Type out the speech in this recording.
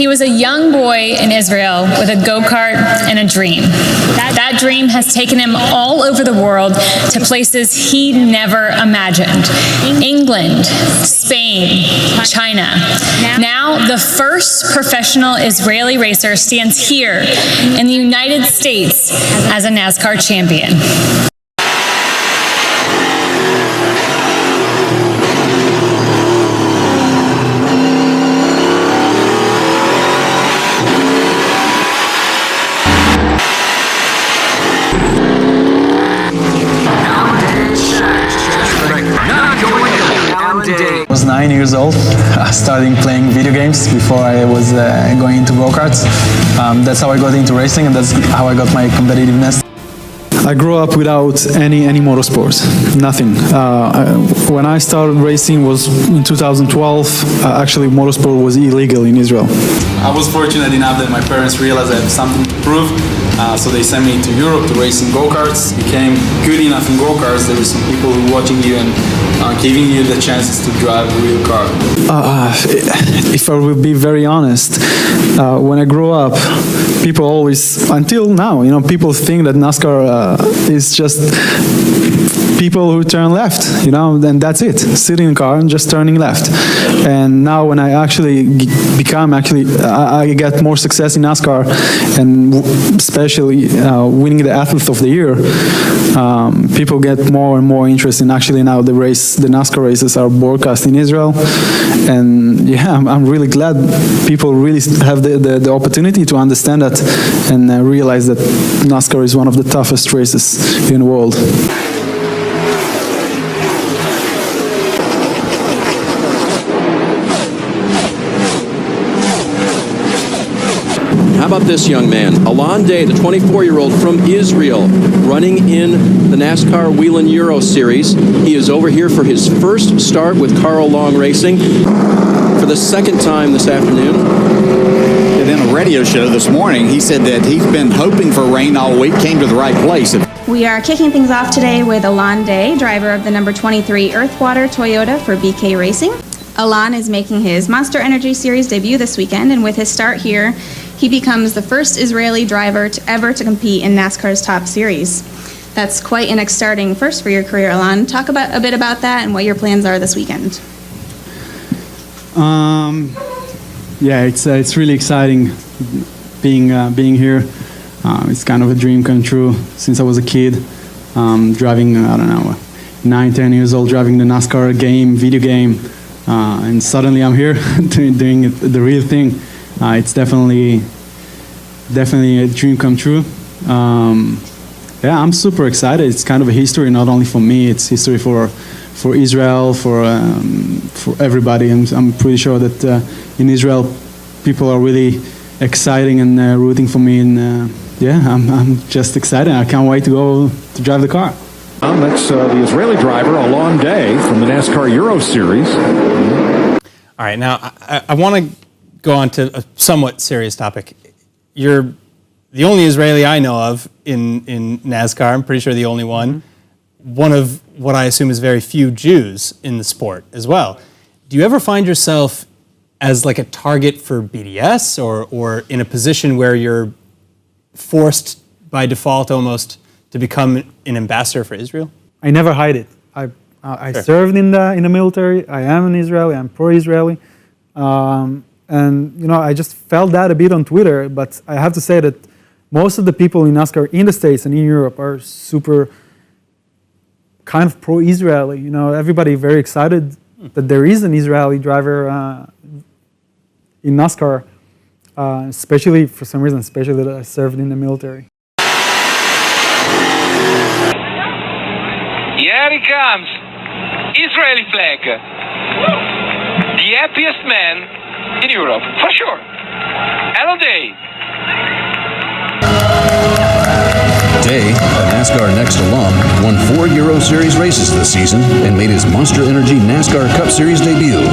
He was a young boy in Israel with a go-kart and a dream. That dream has taken him all over the world to places he never imagined. England, Spain, China. Now, the first professional Israeli racer stands here in the United States as a NASCAR champion. I was 9 years old, starting playing video games before I was going into go-karts. That's how I got into racing, and that's how I got my competitiveness. I grew up without any motorsports, nothing. When I started racing was in 2012. Actually, motorsport was illegal in Israel. I was fortunate enough that my parents realized I had something to prove, so they sent me to Europe to race in go-karts. Became good enough in go-karts. There were some people watching you and giving you the chances to drive a real car. If I will be very honest, when I grew up, people always, until now, people think that NASCAR is just people who turn left, and that's it. Sit in a car and just turning left. And now when I actually I get more success in NASCAR, and especially winning the Athlete of the Year, people get more and more interest in actually now the NASCAR races are broadcast in Israel. And yeah, I'm really glad people really have the opportunity to understand that and realize that NASCAR is one of the toughest races in the world. How about this young man, Alon, the 24-year-old from Israel, running in the NASCAR Whelen Euro Series. He is over here for his first start with Carl Long Racing for the second time this afternoon. And in a radio show this morning, he said that he's been hoping for rain all week, came to the right place. We are kicking things off today with Alon Day, driver of the number 23 Earthwater Toyota for BK Racing. Alon is making his Monster Energy Series debut this weekend, and with his start here, he becomes the first Israeli driver ever to compete in NASCAR's top series. That's quite an exciting first for your career, Alon. Talk a bit about that and what your plans are this weekend. Yeah, it's really exciting being here. It's kind of a dream come true since I was a kid. Driving, 9, 10 years old, driving the NASCAR video game. And suddenly I'm here doing the real thing. It's definitely a dream come true. Yeah, I'm super excited. It's kind of a history, not only for me. It's history for Israel, for everybody. I'm pretty sure that in Israel, people are really exciting and rooting for me. And yeah, I'm just excited. I can't wait to go to drive the car. That's the Israeli driver, Alon Day, from the NASCAR Euro Series. All right, now I want to go on to a somewhat serious topic. You're the only Israeli I know of in NASCAR. I'm pretty sure the only one. One of what I assume is very few Jews in the sport as well. Do you ever find yourself as like a target for BDS or in a position where you're forced by default almost to become an ambassador for Israel? I never hide it. I served in the military. I am an Israeli. I'm pro-Israeli. And I just felt that a bit on Twitter. But I have to say that most of the people in NASCAR in the States and in Europe are super kind of pro-Israeli. Everybody very excited that there is an Israeli driver in NASCAR, especially for some reason, especially that I served in the military. Here he comes, Israeli flag. The happiest man in Europe, for sure. Alon Day. Day, a NASCAR Next alum, won 4 Euro Series races this season and made his Monster Energy NASCAR Cup Series debut.